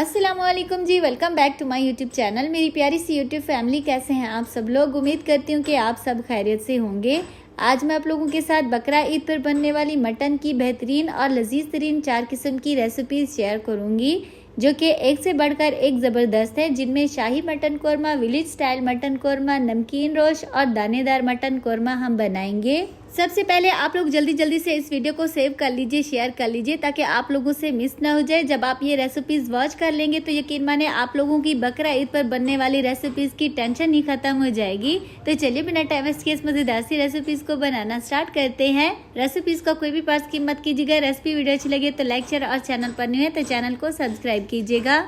अस्सलामुअलैकुम जी, welcome back to my YouTube channel. मेरी प्यारी सी यूट्यूब फैमिली, कैसे हैं आप सब लोग। उम्मीद करती हूँ कि आप सब खैरियत से होंगे। आज मैं आप लोगों के साथ बकरा ईद पर बनने वाली मटन की बेहतरीन और लजीज तरीन 4 किस्म की रेसिपीज शेयर करूँगी, जो कि एक से बढ़कर एक ज़बरदस्त है, जिनमें शाही mutton korma, village style mutton korma, नमकीन रोश और दानेदार मटन कौरमा हम बनाएंगे। सबसे पहले आप लोग जल्दी जल्दी से इस वीडियो को सेव कर लीजिए, शेयर कर लीजिए, ताकि आप लोगों से मिस ना हो जाए। जब आप ये रेसिपीज़ वॉच कर लेंगे तो यकीन माने आप लोगों की बकरा ईद पर बनने वाली रेसिपीज़ की टेंशन ही खत्म हो जाएगी। तो चलिए बिना टाइम वेस्ट किए इस मज़ेदार सी रेसिपीज़ को बनाना स्टार्ट करते हैं। रेसिपीज़ का कोई भी पार्ट स्किप मत कीजिएगा। रेसिपी वीडियो अच्छी लगे तो लाइक, शेयर और चैनल पर न्यू है तो चैनल को सब्सक्राइब कीजिएगा।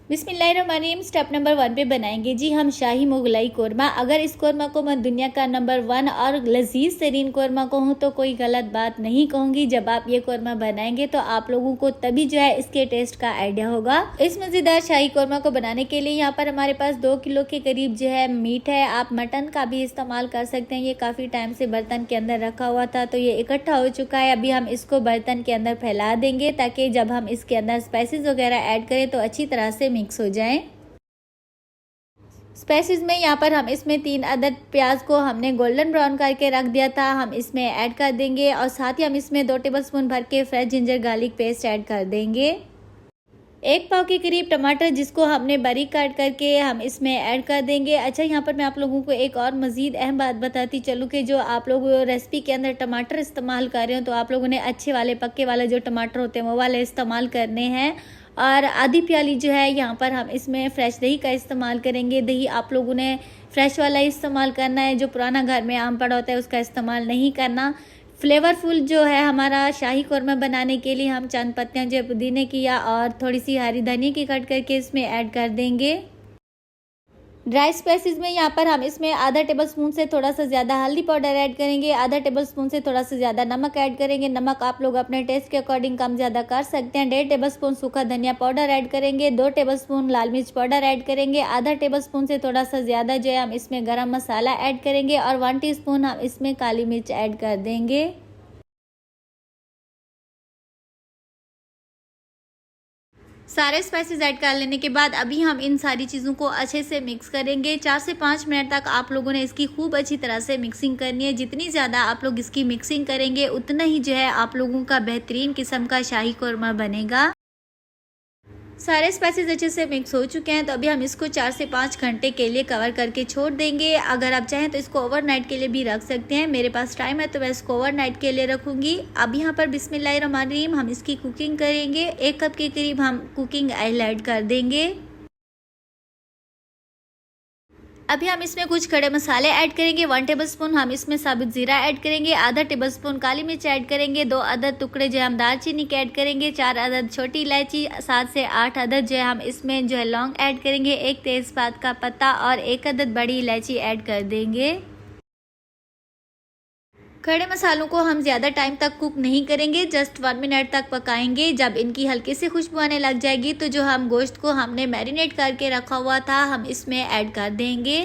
बिस्मिल्लाहिर्रहमानिर्रहीम। स्टेप नंबर 1 पे बनाएंगे जी हम शाही मुगलाई कौरमा। अगर इस कौरमा को मैं दुनिया का नंबर 1 और लजीज तरीन कौरमा कहूँ तो कोई गलत बात नहीं कहूँगी। जब आप ये कौरमा बनाएंगे तो आप लोगों को तभी जो है इसके टेस्ट का आइडिया होगा। इस मज़ेदार शाही कौरमा को बनाने के लिए यहाँ पर हमारे पास 2 किलो के करीब जो है मीट है। आप मटन का भी इस्तेमाल कर सकते हैं। ये काफ़ी टाइम से बर्तन के अंदर रखा हुआ था तो ये इकट्ठा हो चुका है। अभी हम इसको बर्तन के अंदर फैला देंगे ताकि जब हम इसके अंदर स्पाइसेस वगैरह ऐड करें तो अच्छी तरह से मिक्स हो जाए। स्पाइसेस में यहाँ पर हम इसमें 3 अदद प्याज को हमने गोल्डन ब्राउन करके रख दिया था, हम इसमें ऐड कर देंगे। और साथ ही हम इसमें 2 टेबलस्पून भर के fresh ginger garlic paste add कर देंगे। 1 पाव के करीब टमाटर जिसको हमने बारीक काट करके हम इसमें ऐड कर देंगे। अच्छा, यहाँ पर मैं आप लोगों को एक और मज़ीद अहम बात बताती चलूँ कि जो आप लोग रेसिपी के अंदर टमाटर इस्तेमाल कर रहे हो तो आप लोगों ने अच्छे वाले पक्के वाले जो टमाटर होते हैं वो वाले इस्तेमाल करने हैं। और आधी प्याली जो है यहाँ पर हम इसमें फ्रेश दही का इस्तेमाल करेंगे। दही आप लोगों ने फ्रेश वाला इस्तेमाल करना है, जो पुराना घर में आम पड़ा होता है उसका इस्तेमाल नहीं करना। फ्लेवरफुल जो है हमारा शाही कौरमा बनाने के लिए हम चंद पत्तियाँ जो पुदीने की या और थोड़ी सी हरी धनिया की कट करके इसमें ऐड कर देंगे। ड्राई स्पाइसेस में यहाँ पर हम इसमें आधा टेबलस्पून से थोड़ा सा ज़्यादा हल्दी पाउडर ऐड करेंगे, आधा टेबलस्पून से थोड़ा सा ज़्यादा नमक ऐड करेंगे। नमक आप लोग अपने टेस्ट के अकॉर्डिंग कम ज़्यादा कर सकते हैं। 1.5 टेबलस्पून सूखा धनिया पाउडर ऐड करेंगे, 2 टेबलस्पून लाल मिर्च पाउडर ऐड करेंगे, आधा टेबलस्पून से थोड़ा सा ज़्यादा जो है हम इसमें गरम मसाला ऐड करेंगे और 1 टीस्पून हम इसमें काली मिर्च ऐड कर देंगे। सारे स्पाइसेस ऐड कर लेने के बाद अभी हम इन सारी चीज़ों को अच्छे से मिक्स करेंगे। 4 से 5 मिनट तक आप लोगों ने इसकी खूब अच्छी तरह से मिक्सिंग करनी है। जितनी ज़्यादा आप लोग इसकी मिक्सिंग करेंगे उतना ही जो है आप लोगों का बेहतरीन किस्म का शाही कौरमा बनेगा। सारे स्पाइसेस अच्छे से मिक्स हो चुके हैं तो अभी हम इसको 4 से 5 घंटे के लिए कवर करके छोड़ देंगे। अगर आप चाहें तो इसको ओवरनाइट के लिए भी रख सकते हैं। मेरे पास टाइम है तो मैं इसको ओवरनाइट के लिए रखूँगी। अब यहाँ पर बिस्मिल्लाहिर्रहमानिर्रहीम हम इसकी कुकिंग करेंगे। 1 कप के करीब हम कुकिंग ऑयल ऐड कर देंगे। अभी हम इसमें कुछ खड़े मसाले ऐड करेंगे। 1 टेबलस्पून हम इसमें साबुत ज़ीरा ऐड करेंगे, आधा टेबलस्पून काली मिर्च ऐड करेंगे, 2 अदद टुकड़े जो हम दालचीनी के ऐड करेंगे, 4 अदद छोटी इलायची, 7 से 8 अदद जो है हम इसमें जो है लौंग ऐड करेंगे, 1 तेज़पात का पत्ता और 1 अदद बड़ी इलायची ऐड कर देंगे। खड़े मसालों को हम ज़्यादा टाइम तक कुक नहीं करेंगे, जस्ट 1 मिनट तक पकाएंगे। जब इनकी हल्की से खुशबू आने लग जाएगी तो जो हम गोश्त को हमने मैरिनेट करके रखा हुआ था हम इसमें ऐड कर देंगे।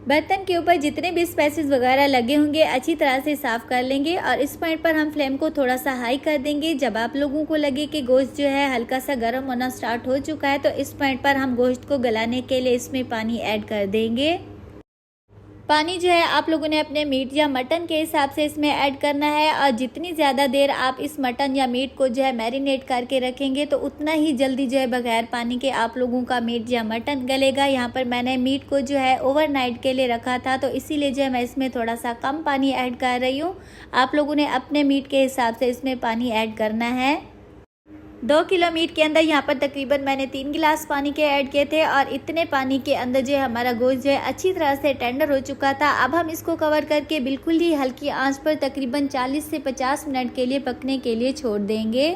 बर्तन के ऊपर जितने भी स्पाइसेस वगैरह लगे होंगे अच्छी तरह से साफ़ कर लेंगे और इस पॉइंट पर हम फ्लेम को थोड़ा सा हाई कर देंगे। जब आप लोगों को लगे कि गोश्त जो है हल्का सा गर्म होना स्टार्ट हो चुका है तो इस पॉइंट पर हम गोश्त को गलाने के लिए इसमें पानी ऐड कर देंगे। पानी जो है आप लोगों ने अपने मीट या मटन के हिसाब से इसमें ऐड करना है और जितनी ज़्यादा देर आप इस मटन या मीट को जो है मैरिनेट करके रखेंगे तो उतना ही जल्दी जो है बगैर पानी के आप लोगों का मीट या मटन गलेगा। यहाँ पर मैंने मीट को जो है ओवरनाइट के लिए रखा था तो इसीलिए जो है मैं इसमें थोड़ा सा कम पानी ऐड कर रही हूँ। आप लोगों ने अपने मीट के हिसाब से इसमें पानी ऐड करना है। 2 किलो मीट के अंदर यहाँ पर तकरीबन मैंने 3 गिलास पानी के ऐड किए थे और इतने पानी के अंदर जो है हमारा गोश्त जो है अच्छी तरह से टेंडर हो चुका था। अब हम इसको कवर करके बिल्कुल ही हल्की आंच पर तकरीबन 40 से 50 मिनट के लिए पकने के लिए छोड़ देंगे।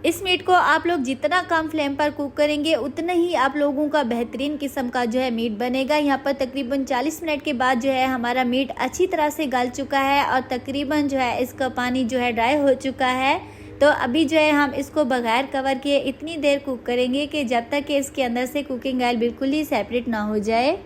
इस मीट को आप लोग जितना कम फ्लेम पर कुक करेंगे उतना ही आप लोगों का बेहतरीन किस्म का जो है मीट बनेगा। यहाँ पर तकरीबन 40 मिनट के बाद जो है हमारा मीट अच्छी तरह से गल चुका है और तकरीबन जो है इसका पानी जो है ड्राई हो चुका है। तो अभी जो है हम इसको बगैर कवर किए इतनी देर कुक करेंगे कि जब तक कि इसके अंदर से कुकिंग ऑयल बिल्कुल ही सेपरेट ना हो जाए।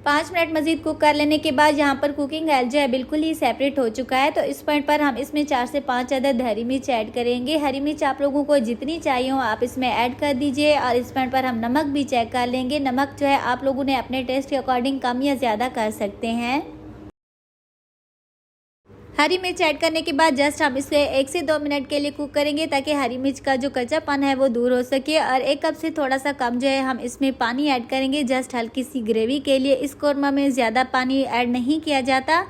5 मिनट मज़ीद कुक कर लेने के बाद यहाँ पर कुकिंग ऑयल जो है बिल्कुल ही सेपरेट हो चुका है। तो इस पॉइंट पर हम इसमें 4 से 5 अदद हरी मिर्च ऐड करेंगे। हरी मिर्च आप लोगों को जितनी चाहिए हो आप इसमें ऐड कर दीजिए। और इस पॉइंट पर हम नमक भी चेक कर लेंगे। नमक जो है आप लोगों ने अपने टेस्ट के अकॉर्डिंग कम या ज़्यादा कर सकते हैं। हरी मिर्च ऐड करने के बाद जस्ट हम इसे 1 से 2 मिनट के लिए कुक करेंगे ताकि हरी मिर्च का जो कच्चापन है वो दूर हो सके। और 1 कप से थोड़ा सा कम जो है हम इसमें पानी ऐड करेंगे, जस्ट हल्की सी ग्रेवी के लिए। इस कौरमा में ज़्यादा पानी ऐड नहीं किया जाता,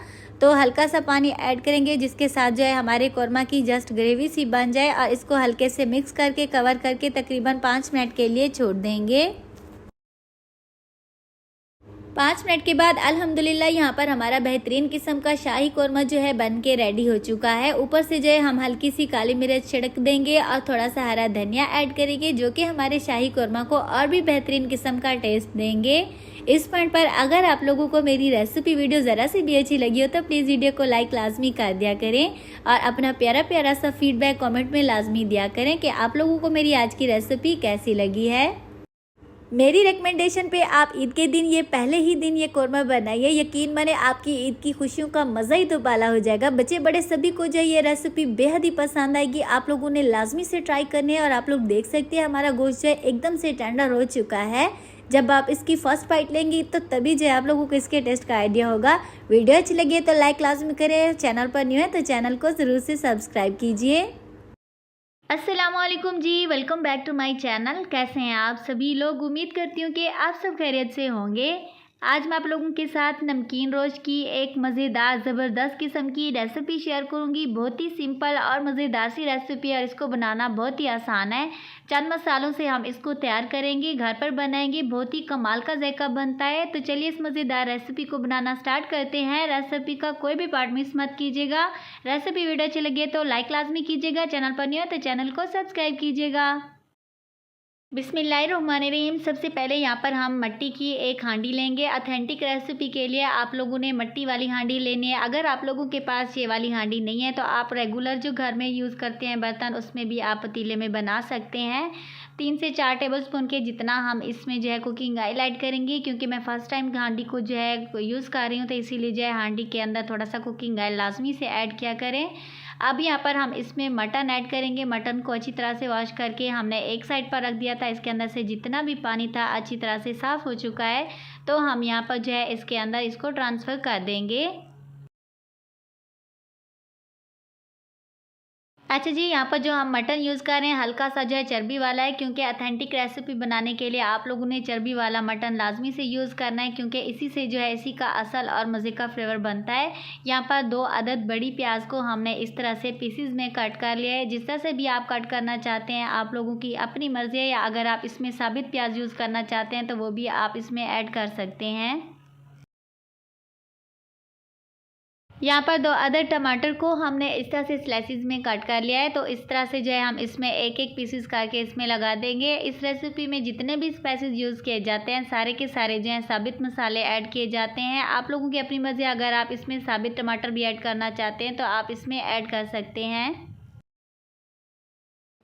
तो हल्का सा पानी ऐड करेंगे जिसके साथ जो है हमारे कौरमा की जस्ट ग्रेवी सी बन जाए। और इसको हल्के से मिक्स करके कवर करके तकरीबन 5 मिनट के लिए छोड़ देंगे। 5 मिनट के बाद अल्हम्दुलिल्लाह यहाँ पर हमारा बेहतरीन किस्म का शाही कौरमा जो है बन के रेडी हो चुका है। ऊपर से जो है हम हल्की सी काली मिर्च छिड़क देंगे और थोड़ा सा हरा धनिया ऐड करेंगे, जो कि हमारे शाही कौरमा को और भी बेहतरीन किस्म का टेस्ट देंगे। इस पॉइंट पर अगर आप लोगों को मेरी रेसिपी वीडियो ज़रा सी भी अच्छी लगी हो तो प्लीज़ वीडियो को लाइक लाजमी कर दिया करें और अपना प्यारा प्यारा सा फीडबैक कमेंट में लाजमी दिया करें कि आप लोगों को मेरी आज की रेसिपी कैसी लगी है। मेरी रिकमेंडेशन पे आप ईद के दिन ये पहले ही दिन ये कौरमा बनाइए। यकीन माने आपकी ईद की खुशियों का मज़ा ही दुबाला हो जाएगा। बच्चे बड़े सभी को जो ये रेसिपी बेहद ही पसंद आएगी। आप लोगों ने लाजमी से ट्राई करनी है। और आप लोग देख सकते हैं हमारा गोश्त जो है एकदम से टेंडर हो चुका है। जब आप इसकी फर्स्ट बाइट लेंगी तो तभी जो है आप लोगों को इसके टेस्ट का आइडिया होगा। वीडियो अच्छी लगी है तो लाइक लाजमी करें। चैनल पर न्यू है तो चैनल को ज़रूर से सब्सक्राइब कीजिए। अस्सलामुअलैकुम जी, welcome back to my channel. कैसे हैं आप सभी लोग? उम्मीद करती हूँ कि आप सब खैरियत से होंगे। आज मैं आप लोगों के साथ नमकीन रोस्ट की एक मज़ेदार ज़बरदस्त किस्म की रेसिपी शेयर करूँगी। बहुत ही सिंपल और मज़ेदार सी रेसिपी है और इसको बनाना बहुत ही आसान है। चंद मसालों से हम इसको तैयार करेंगे, घर पर बनाएंगे, बहुत ही कमाल का जायका बनता है। तो चलिए इस मज़ेदार रेसिपी को बनाना स्टार्ट करते हैं। रेसिपी का कोई भी पार्ट मिस मत कीजिएगा। रेसिपी वीडियो अच्छी लगे तो लाइक लाजमी कीजिएगा। चैनल पर न्यू है तो चैनल को सब्सक्राइब कीजिएगा। बिस्मिल्लाहिर्रहमानिर्रहीम। सबसे पहले यहाँ पर हम मिट्टी की एक हांडी लेंगे। ऑथेंटिक रेसिपी के लिए आप लोगों ने मिट्टी वाली हांडी लेनी है। अगर आप लोगों के पास ये वाली हांडी नहीं है तो आप रेगुलर जो घर में यूज़ करते हैं बर्तन, उसमें भी आप पतीले में बना सकते हैं। 3 से 4 टेबलस्पून के जितना हम इसमें जो है कुकिंग ऑयल ऐड करेंगे, क्योंकि मैं फ़र्स्ट टाइम हांडी को जो है यूज़ कर रही हूँ तो इसीलिए जो है हांडी के अंदर थोड़ा सा कुकिंग ऑयल लाजमी से ऐड किया करें। अब यहाँ पर हम इसमें मटन ऐड करेंगे। मटन को अच्छी तरह से वॉश करके हमने एक साइड पर रख दिया था। इसके अंदर से जितना भी पानी था अच्छी तरह से साफ़ हो चुका है। तो हम यहाँ पर जो है इसके अंदर इसको ट्रांसफ़र कर देंगे। अच्छा जी, यहाँ पर जो हम मटन यूज़ कर रहे हैं हल्का सा जो है चर्बी वाला है, क्योंकि अथेंटिक रेसिपी बनाने के लिए आप लोगों ने चर्बी वाला मटन लाजमी से यूज़ करना है, क्योंकि इसी से जो है इसी का असल और मज़े का फ्लेवर बनता है। यहाँ पर 2 अदद बड़ी प्याज को हमने इस तरह से पीसीज में कट कर लिया है। जिस तरह से भी आप कट करना चाहते हैं आप लोगों की अपनी मर्ज़ी है, या अगर आप इसमें साबित प्याज यूज़ करना चाहते हैं तो वो भी आप इसमें ऐड कर सकते हैं। यहाँ पर 2 अदर टमाटर को हमने इस तरह से स्लाइसिस में कट कर लिया है। तो इस तरह से जो है हम इसमें एक एक पीसेस करके इसमें लगा देंगे। इस रेसिपी में जितने भी स्पाइसेस यूज़ किए जाते हैं सारे के सारे जो हैं साबित मसाले ऐड किए जाते हैं। आप लोगों की अपनी मर्ज़ी, अगर आप इसमें साबित टमाटर भी ऐड करना चाहते हैं तो आप इसमें ऐड कर सकते हैं।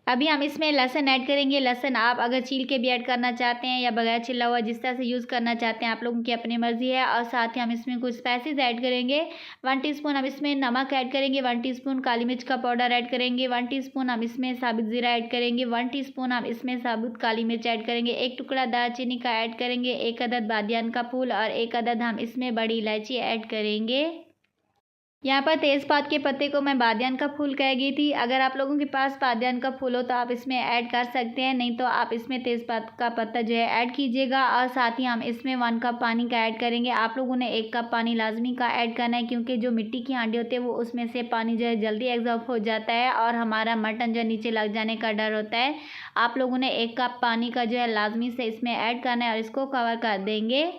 अभी हम इसमें लहसुन ऐड करेंगे। लहसुन आप अगर छील के भी ऐड करना चाहते हैं या बगैर छिला हुआ, जिस तरह से यूज़ करना चाहते हैं आप लोगों की अपनी मर्ज़ी है। और साथ ही हम इसमें कुछ स्पाइसेस ऐड करेंगे। 1 टीस्पून हम इसमें नमक ऐड करेंगे। 1 टीस्पून काली मिर्च का पाउडर ऐड करेंगे। 1 टीस्पून हम इसमें साबुत ज़ीरा ऐड करेंगे। 1 टीस्पून हम इसमें साबुत काली मिर्च ऐड करेंगे। 1 टुकड़ा दालचीनी का ऐड करेंगे। 1 अदद बादियान का फूल और 1 अदद हम इसमें बड़ी इलायची ऐड करेंगे। यहाँ पर तेज़पात के पत्ते को मैं बादियान का फूल कह गई थी। अगर आप लोगों के पास बादियान का फूल हो तो आप इसमें ऐड कर सकते हैं, नहीं तो आप इसमें तेज़पात का पत्ता जो है ऐड कीजिएगा। और साथ ही हम इसमें 1 कप पानी का ऐड करेंगे। आप लोगों ने 1 कप पानी लाजमी का ऐड करना है, क्योंकि जो मिट्टी की हांडी होती है वो उसमें से पानी जो है जल्दी एग्जॉर्ब हो जाता है और हमारा मटन जो नीचे लग जाने का डर होता है। आप लोगों ने 1 कप पानी का जो है लाजमी से इसमें ऐड करना है और इसको कवर कर देंगे।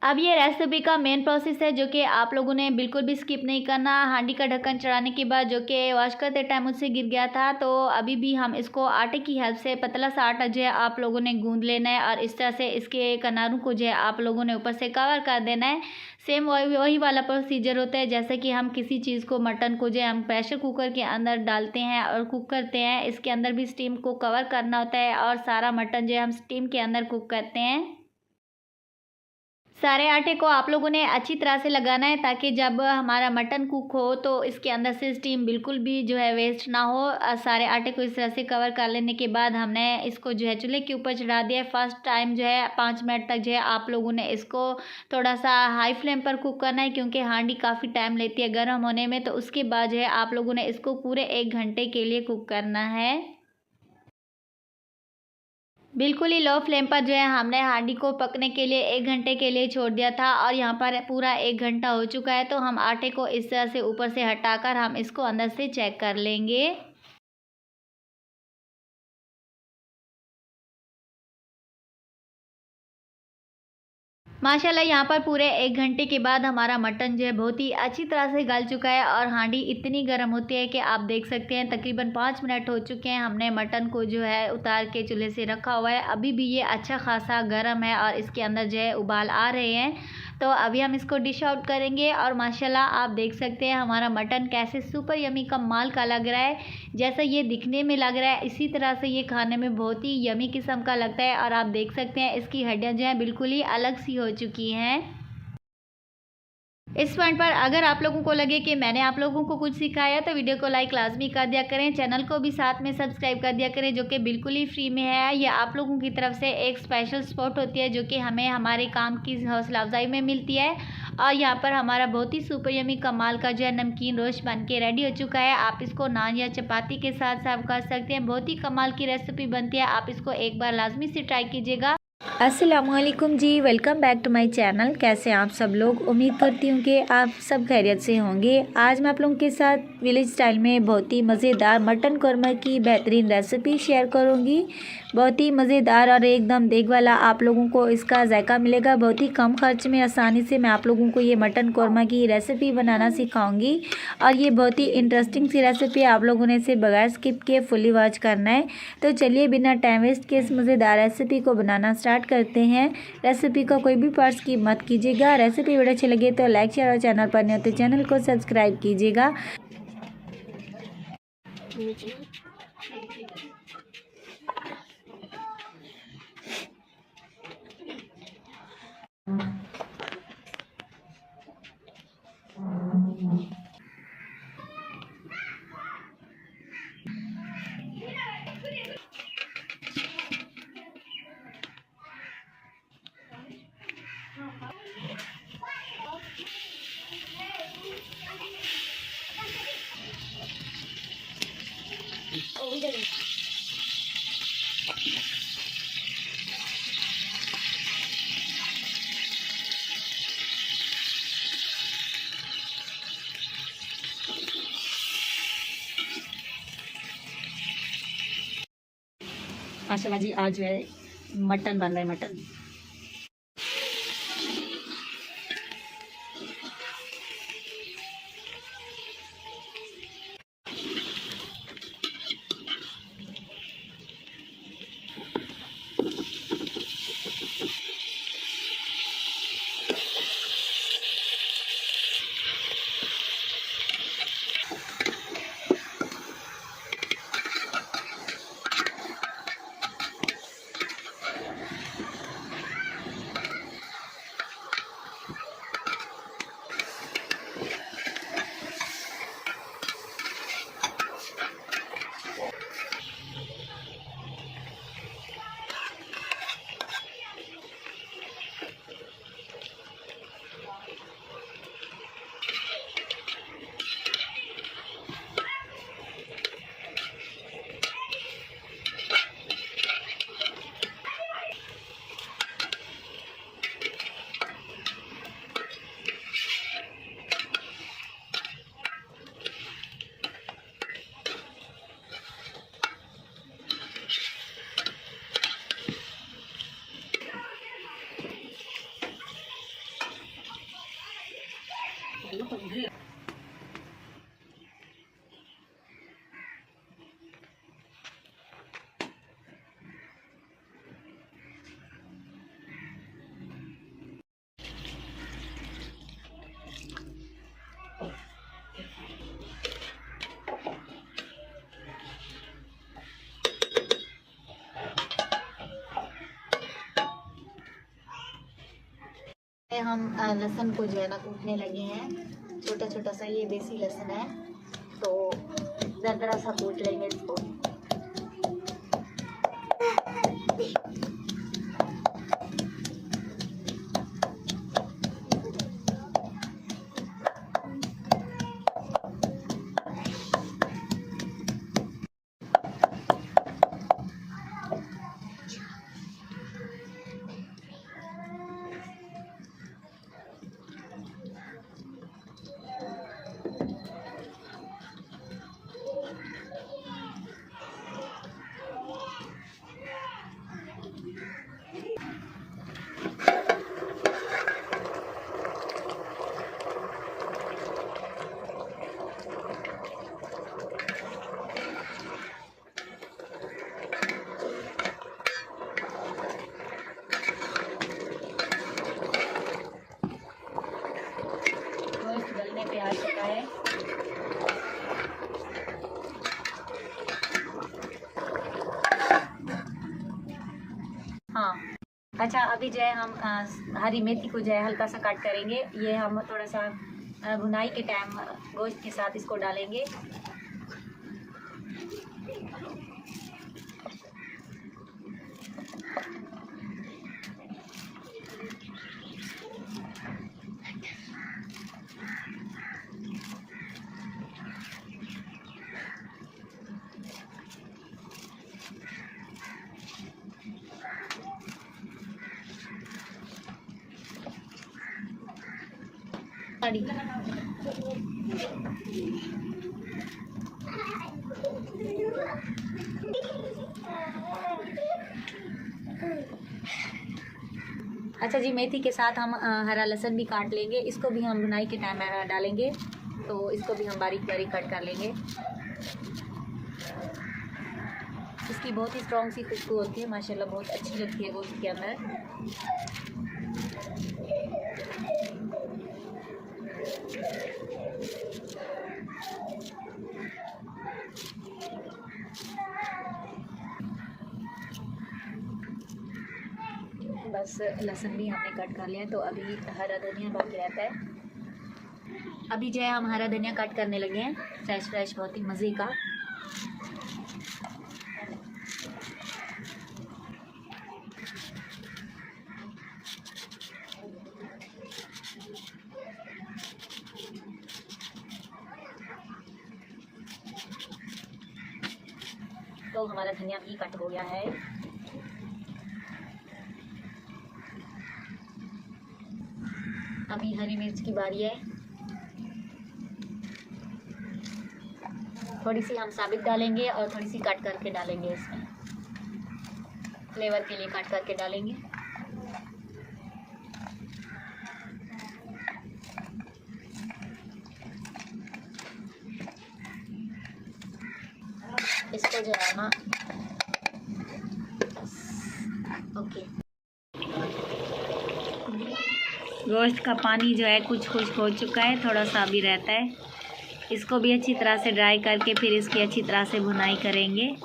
अब ये रेसिपी का मेन प्रोसेस है जो कि आप लोगों ने बिल्कुल भी स्किप नहीं करना। हांडी का ढक्कन चढ़ाने के बाद, जो कि वॉश करते टाइम मुझसे गिर गया था, तो अभी भी हम इसको आटे की हेल्प से पतला सा आटा जो है आप लोगों ने गूंद लेना है और इस तरह से इसके किनारों को जो है आप लोगों ने ऊपर से कवर कर देना है। सेम वही वाला प्रोसीजर होता है जैसे कि हम किसी चीज़ को, मटन को जो है हम प्रेशर कुकर के अंदर डालते हैं और कुक करते हैं। इसके अंदर भी स्टीम को कवर करना होता है और सारा मटन जो है हम स्टीम के अंदर कुक करते हैं। सारे आटे को आप लोगों ने अच्छी तरह से लगाना है ताकि जब हमारा मटन कुक हो तो इसके अंदर से स्टीम बिल्कुल भी जो है वेस्ट ना हो। सारे आटे को इस तरह से कवर कर लेने के बाद हमने इसको जो है चूल्हे के ऊपर चढ़ा दिया है। फर्स्ट टाइम जो है 5 मिनट तक जो है आप लोगों ने इसको थोड़ा सा हाई फ्लेम पर कुक करना है, क्योंकि हांडी काफ़ी टाइम लेती है गर्म होने में। तो उसके बाद जो है आप लोगों ने इसको पूरे 1 घंटे के लिए कुक करना है। बिल्कुल ही लो फ्लेम पर जो है हमने हांडी को पकने के लिए 1 घंटे के लिए छोड़ दिया था और यहाँ पर पूरा 1 घंटा हो चुका है। तो हम आटे को इस तरह से ऊपर से हटाकर हम इसको अंदर से चेक कर लेंगे। माशाल्लाह यहाँ पर पूरे 1 घंटे के बाद हमारा मटन जो है बहुत ही अच्छी तरह से गल चुका है और हांडी इतनी गर्म होती है कि आप देख सकते हैं तकरीबन 5 मिनट हो चुके हैं हमने मटन को जो है उतार के चूल्हे से रखा हुआ है। अभी भी ये अच्छा खासा गर्म है और इसके अंदर जो है उबाल आ रहे हैं। तो अभी हम इसको डिश आउट करेंगे और माशाल्लाह आप देख सकते हैं हमारा मटन कैसे सुपर यमी कमाल का लग रहा है। जैसा ये दिखने में लग रहा है इसी तरह से ये खाने में बहुत ही यमी किस्म का लगता है और आप देख सकते हैं इसकी हड्डियां जो हैं बिल्कुल ही अलग सी हो चुकी हैं। इस पॉइंट पर अगर आप लोगों को लगे कि मैंने आप लोगों को कुछ सिखाया तो वीडियो को लाइक लाजमी कर दिया करें, चैनल को भी साथ में सब्सक्राइब कर दिया करें जो कि बिल्कुल ही फ्री में है। ये आप लोगों की तरफ से एक स्पेशल सपोर्ट होती है जो कि हमें हमारे काम की हौसला अफजाई में मिलती है। और यहाँ पर हमारा बहुत ही सुपर यमी कमाल का जो है नमकीन रोस्ट बन के रेडी हो चुका है। आप इसको नान या चपाती के साथ सर्व कर सकते हैं। बहुत ही कमाल की रेसिपी बनती है, आप इसको एक बार लाजमी से ट्राई कीजिएगा। अस्सलामुअलैकुम जी, welcome back to my channel. कैसे हैं आप सब लोग? उम्मीद करती हूँ कि आप सब खैरियत से होंगे। आज मैं आप लोगों के साथ विलेज स्टाइल में बहुत ही मज़ेदार मटन कौरमा की बेहतरीन रेसिपी शेयर करूँगी। बहुत ही मज़ेदार और एकदम देग वाला आप लोगों को इसका जायका मिलेगा। बहुत ही कम खर्च में आसानी से मैं आप लोगों को ये मटन कौरमा की रेसिपी बनाना सिखाऊंगी और ये बहुत ही इंटरेस्टिंग सी रेसिपी आप लोगों ने इसे बगैर स्किप किए फुली वॉच करना है। तो चलिए बिना टाइम वेस्ट के इस मज़ेदार रेसिपी को बनाना स्टार्ट करते हैं। रेसिपी का कोई भी पार्ट स्किप मत कीजिएगा। रेसिपी वीडियो अच्छी लगे तो लाइक शेयर और चैनल पर नहीं हो तो चैनल को सब्सक्राइब कीजिएगा। माशाल्लाह जी आज जो है मटन बन रहा है। मटन हम लहसुन को जो है ना कूटने लगे हैं। छोटा छोटा सा ये देसी लहसुन है, तो दरदरा सा कूट लेंगे इसको। पे आ चुका है। हाँ, अच्छा अभी जो है हम हरी मेथी को जो है हल्का सा कट करेंगे। ये हम थोड़ा सा भुनाई के टाइम गोश्त के साथ इसको डालेंगे। अच्छा जी, मेथी के साथ हम हरा लहसुन भी काट लेंगे। इसको भी हम भुनाई के टाइम डालेंगे, तो इसको भी हम बारीक बारीक कट कर लेंगे। इसकी बहुत ही स्ट्रॉन्ग सी खुशबू होती है, माशाल्लाह बहुत अच्छी लगती है गोश्त के अंदर। बस लहसुन भी हमने कट कर लिया, तो अभी हरा धनिया बाकी रहता है। अभी जो है हम हरा धनिया कट करने लगे हैं, फ्रेश फ्रेश, बहुत ही मज़े का। तो हमारा धनिया भी कट हो गया है। अभी हरी मिर्च की बारी है। थोड़ी सी हम साबित डालेंगे और थोड़ी सी कट करके डालेंगे, इसमें फ्लेवर के लिए कट करके डालेंगे। इसको जो है ना, ओके, गोश्त का पानी जो है कुछ खुश्क हो चुका है, थोड़ा सा भी रहता है। इसको भी अच्छी तरह से ड्राई करके फिर इसकी अच्छी तरह से भुनाई करेंगे।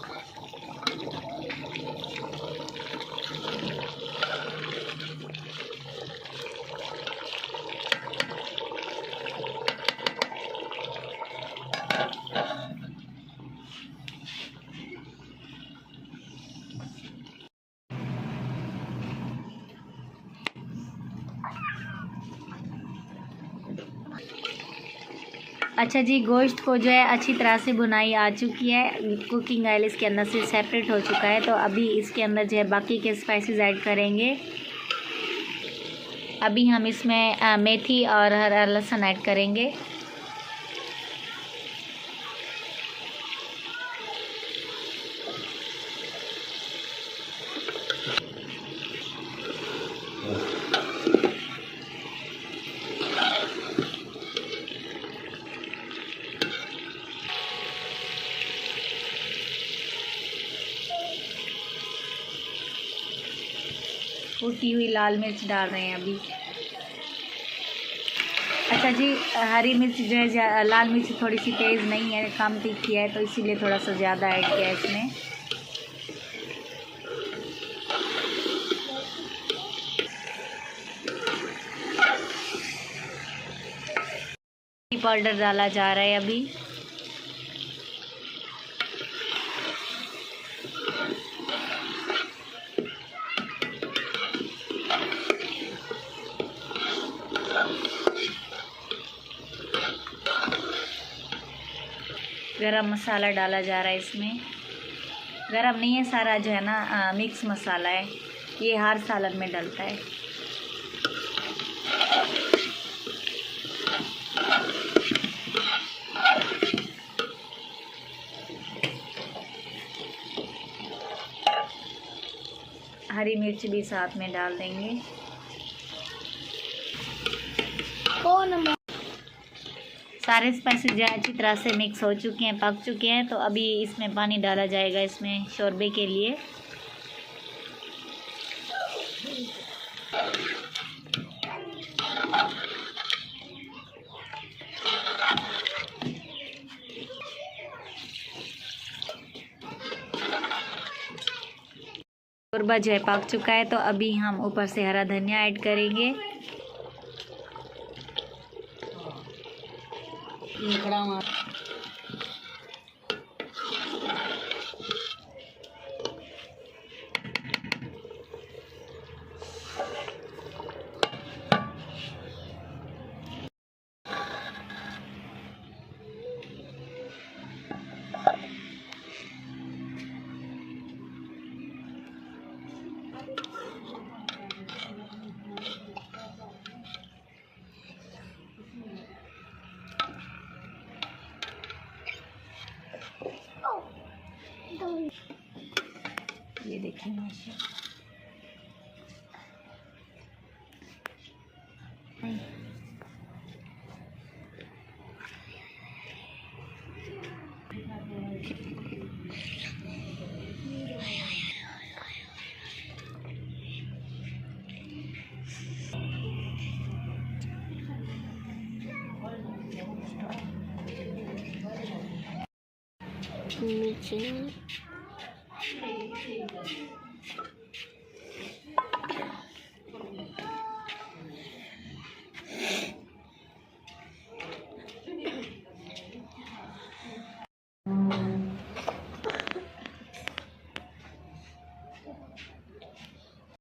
अच्छा जी, गोश्त को जो है अच्छी तरह से भुनाई आ चुकी है, कुकिंग ऑयल इसके अंदर से सेपरेट हो चुका है। तो अभी इसके अंदर जो है बाकी के स्पाइसेस ऐड करेंगे। अभी हम इसमें मेथी और हरा लहसुन ऐड करेंगे। कुटी हुई लाल मिर्च डाल रहे हैं अभी। अच्छा जी, हरी मिर्च जो है, लाल मिर्च थोड़ी सी तेज़ नहीं है, कम तीखी है, तो इसीलिए थोड़ा सा ज़्यादा ऐड किया है इसमें। पाउडर डाला जा रहा है अभी। गरम मसाला डाला जा रहा है इसमें। गरम नहीं है, सारा जो है ना मिक्स मसाला है, ये हर सालन में डलता है। हरी मिर्च भी साथ में डाल देंगे। सारे स्पाइसेस जो अच्छी तरह से मिक्स हो चुके हैं, पक चुके हैं, तो अभी इसमें पानी डाला जाएगा इसमें शोरबे के लिए। शोरबा जो है पक चुका है, तो अभी हम ऊपर से हरा धनिया ऐड करेंगे। ये देखिए माशाल्लाह। नीचे